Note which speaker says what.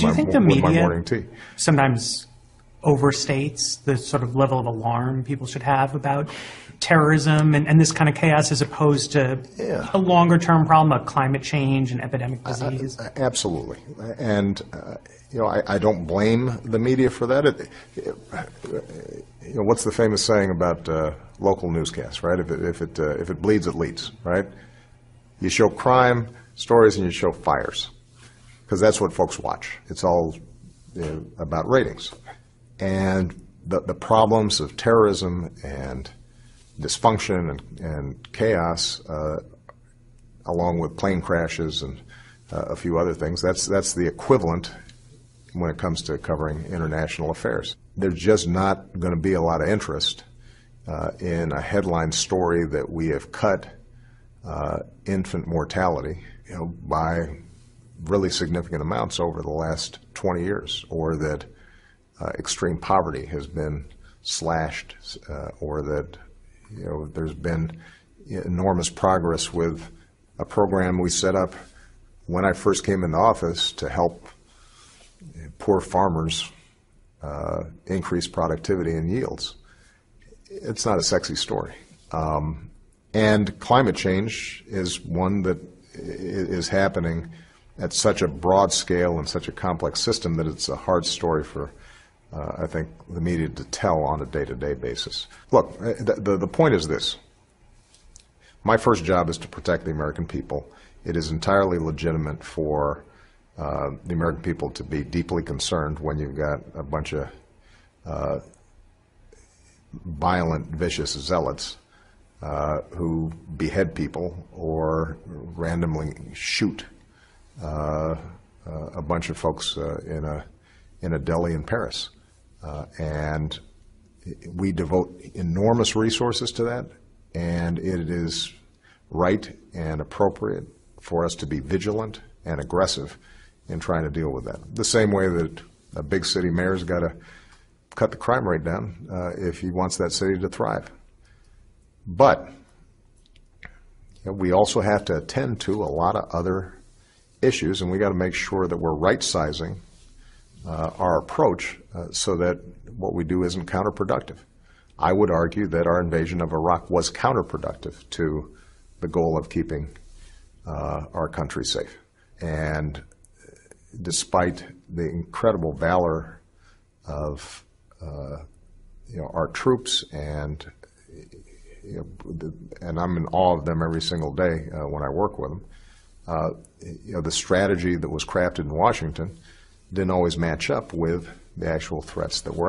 Speaker 1: Do you think the
Speaker 2: with my
Speaker 1: media
Speaker 2: morning tea.
Speaker 1: sometimes overstates the sort of level of alarm people should have about terrorism and this kind of chaos as opposed to a longer-term problem of climate change and epidemic disease?
Speaker 2: Absolutely. And, I don't blame the media for that. What's the famous saying about local newscasts, right? If it bleeds, it leads, right? You show crime stories and you show fires, because that's what folks watch. It's all about ratings. And the problems of terrorism and dysfunction and chaos, along with plane crashes and a few other things, that's the equivalent when it comes to covering international affairs. There's just not going to be a lot of interest in a headline story that we have cut infant mortality by really significant amounts over the last 20 years, or that extreme poverty has been slashed, or that there's been enormous progress with a program we set up when I first came into office to help poor farmers increase productivity and yields. It's not a sexy story. And climate change is one that is happening at such a broad scale and such a complex system that it's a hard story for, I think, the media to tell on a day-to-day basis. Look, the point is this. My first job is to protect the American people. It is entirely legitimate for the American people to be deeply concerned when you've got a bunch of violent, vicious zealots who behead people or randomly shoot a bunch of folks in a deli in Paris. And we devote enormous resources to that, and it is right and appropriate for us to be vigilant and aggressive in trying to deal with that. The same way that a big city mayor's got to cut the crime rate down if he wants that city to thrive. But we also have to attend to a lot of other issues, and we got to make sure that we're right-sizing our approach so that what we do isn't counterproductive. I would argue that our invasion of Iraq was counterproductive to the goal of keeping our country safe. And despite the incredible valor of our troops, and I'm in awe of them every single day when I work with them, the strategy that was crafted in Washington didn't always match up with the actual threats that were